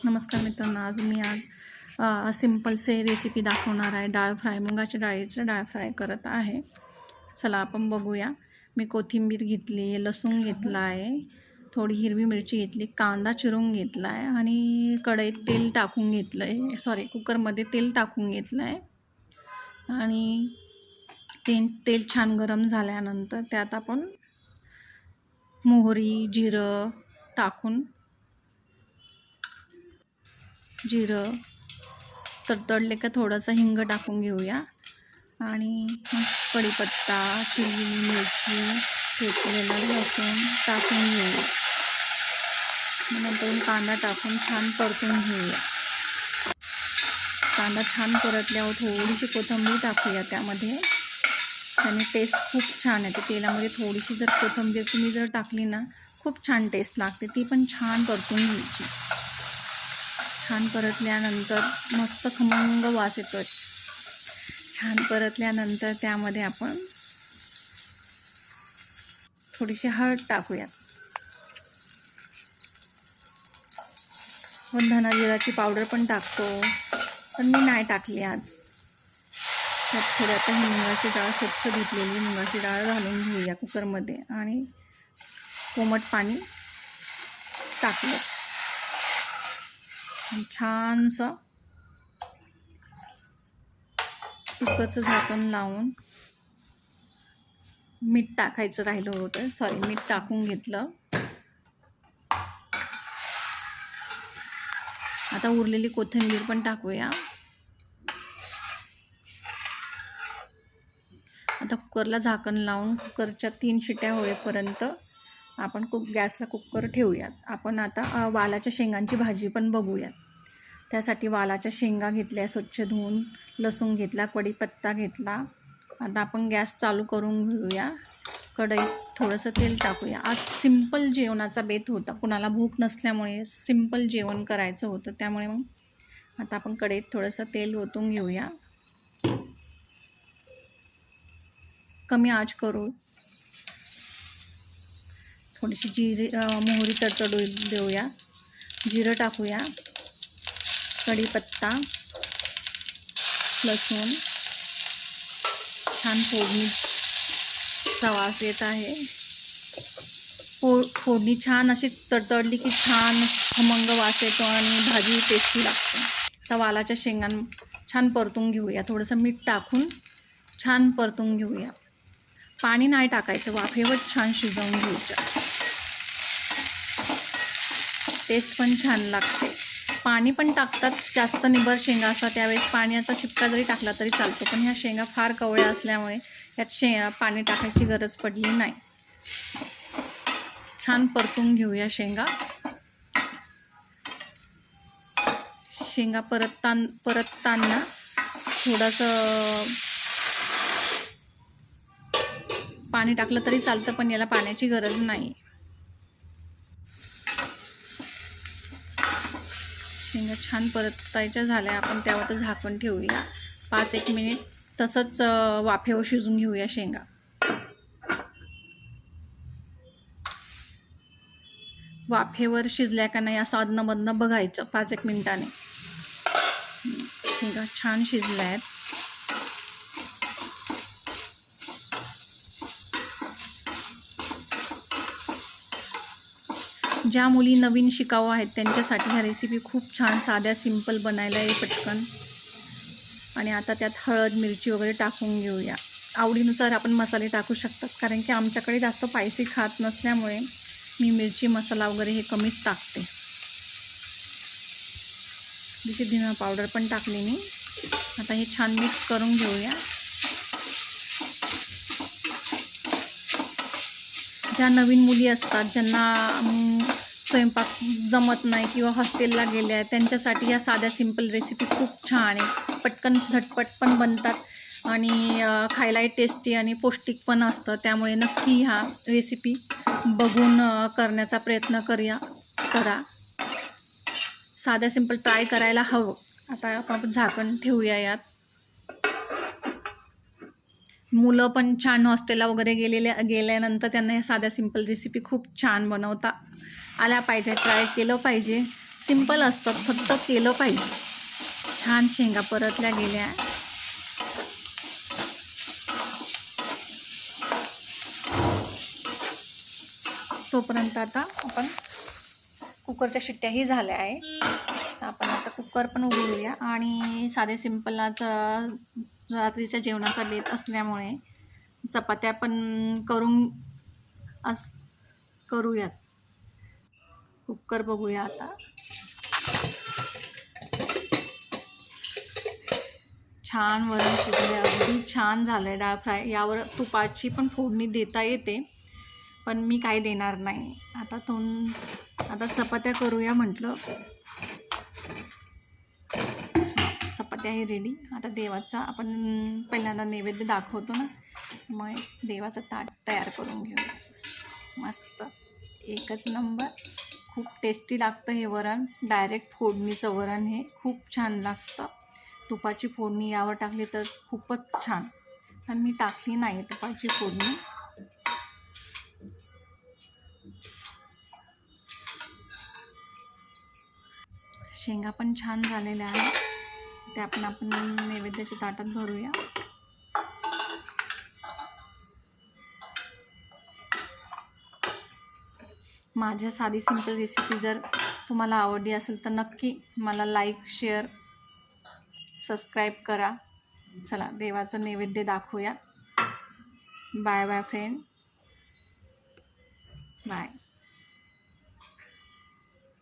नमस्कार मित्रांनो, आज सिंपल से रेसिपी दाखवणार आहे। डाळ फ्राय, मुगाच्या डाळीचं डाळ फ्राय करत आहे। चला आपण बघूया। मी कोथिंबीर घेतली, लसूण घेतला आहे, थोडी हिरवी मिरची घेतली, कांदा चिरून घेतला आहे आणि कढईत तेल टाकून घेतलं आहे, कुकरमध्ये तेल टाकून घेतलं आहे आणि तेल छान गरम झाल्यानंतर त्यात आपण मोहरी, जिरं तडतडले का थोडासा हिंग टाकून घेऊया आणि मग कढीपत्ता, हिरवी मिरची, ठेचलेला लसूण टाकून घेऊया। नंतर कांदा टाकून छान परतून घेऊया। कांदा छान परतल्यावर थोडीशी कोथिंबीर टाकूया त्यामध्ये, त्याने टेस्ट खूप छान येते। तेलामध्ये थोडीशी जर कोथिंबीर तुम्ही जर टाकली ना, खूप छान टेस्ट लागते। ती पण छान परतून घ्यायची। छान परतल्यानंतर मस्त खमंग वास येतो। छान परतल्यानंतर त्यामध्ये आपण थोडीशी हळद टाकूया व धना जिराची पावडर पण टाकतो, पण मी नाही टाकली आज। त्यात थोडी आता मुगाची डाळ स्वच्छ धुतलेली मुगाची डाळ घालून घेऊया कुकरमध्ये आणि कोमट पाणी टाकलं। छानसं कुकरचं झाकण लावून मीठ टाकायचं राहिलं होतं, मीठ टाकून घेतलं। आता उरलेली कोथिंबीर पण टाकूया। आता कुकरला झाकण लावून कुकरच्या 3 शिट्या होईपर्यंत आपण गॅसला कुकर ठेवूयात। आपण आता वालाच्या शेंगांची भाजी पण बघूयात। त्यासाठी वालाच्या शेंगा घेतल्या, स्वच्छ धुवून, लसूण घेतला, कढीपत्ता घेतला। आता आपण गॅस चालू करून घेऊया। कढईत थोडंसं तेल टाकूया। आज सिंपल जेवणाचा बेत होता, कुणाला भूक नसल्यामुळे सिंपल जेवण करायचं होतं, त्यामुळे मग आता आपण कढईत थोडंसं तेल ओतून घेऊया। कमी आंच करू, थोडीशी मोहरी तडतडू देऊया, जिरं टाकूया, कढीपत्ता, लसूण, छान फोडणीचा वास येत आहे। फोडणी छान अशी तडतडली की छान खमंग वास येतो आणि भाजी टेस्टी लागते। तर वालाच्या शेंगां छान परतून घेऊया, थोडंसं मीठ टाकून छान परतून घेऊया। पाणी नाही टाकायचं, वाफेवर छान शिजवून घ्यायचं, टेस्ट पण छान लागते। पाणी पण टाकतात, जास्त निबर शेंगा असतात त्यावेळेस पाण्याचा शिपका जरी टाकला तरी चालतो, पण ह्या शेंगा फार कवळ्या असल्यामुळे यात पाणी टाकायची गरज पडली नाही। छान परतून घेऊया शेंगा। परतताना थोडंसं पाणी टाकलं तरी चालतं, पण याला पाण्याची गरज नाही। शेंगा छान परतायच्या झाल्या, आपण त्यावर झाकण ठेवूया। 5-1 मिनिट तसंच वाफेवर शिजून घेऊया शेंगा। वाफेवर शिजल्या का नाही असं अदनं-मधनं बघायचं 5-1 मिनिटाने। शेंगा छान शिजल्या आहेत। ज्या मुली नवीन शिकाऊ आहेत त्यांच्यासाठी ह्या रेसिपी खूप छान, साध्या, सिंपल बनायला आहे, पटकन। आणि आता त्यात हळद, मिरची वगैरे टाकून घेऊया। आवडीनुसार आपण मसाले टाकू शकतात, कारण की आमच्याकडे जास्त स्पायसी खात नसल्यामुळे मी मिरची मसाला वगैरे हे कमीच टाकते। धना पावडर पण टाकली मी। आता हे छान मिक्स करून घेऊया। ज्या नवीन मुली असतात, ज्यांना स्वयंपाक जमत नाही किंवा हॉस्टेलला गेले आहेत, त्यांच्यासाठी या साध्या सिंपल रेसिपी खूप छान आहे। पटकन झटपट पण बनतात आणि खायलाही टेस्टी आणि पौष्टिक पण असतं, त्यामुळे नक्की ह्या रेसिपी बघून करण्याचा प्रयत्न करा। साध्या सिंपल ट्राय करायला हवं। आता आपण झाकण ठेवूया यात। मुलं पण छान हॉस्टेलला वगैरे गेल्यानंतर त्यांना या साध्या सिंपल रेसिपी खूप छान बनवता आल्या पाहिजे, ट्राय केलं पाहिजे। सिंपल असतात, फक्त केलं पाहिजे. छान शेंगा परतल्या गेल्या. तोपर्यंत आता आपण कुकरच्या शिट्ट्याही झाल्या आहे. आपण आता कुकर पण उघडूया आणि साधे सिंपल आज रात्रीच्या जेवणाचा बेत असल्यामुळे चपात्या पण करूयात. कुकर बघूया आता. छान वरण शिजले, अगदी छान झालं आहे डाळ फ्राय. यावर तुपाची पण फोडणी देता येते, पण मी काही देणार नाही. आता चपात्या करूया म्हटलं. चपात्याही रेडी. आता देवाचा आपण पहिल्यांदा नैवेद्य दाखवतो ना, मग देवाचं ताट तयार करून घेऊया. मस्त एकच नंबर. खूप टेस्टी लागतं हे वरण. डायरेक्ट फोडणीचं वरण हे खूप छान लागतं. तुपाची फोडणी यावर टाकली तर खूपच छान, पण मी टाकली नाही तुपाची फोडणी. शेंगा पण छान झालेल्या आहेत. ते आपण नैवेद्याच्या ताटात भरूया. माझ्या साधी सिंपल रेसिपी जर तुम्हाला आवडली असेल तर नक्की मला लाईक, शेअर, सबस्क्राईब करा. चला देवाचं नैवेद्य दाखवूया. Bye bye friend. बाय.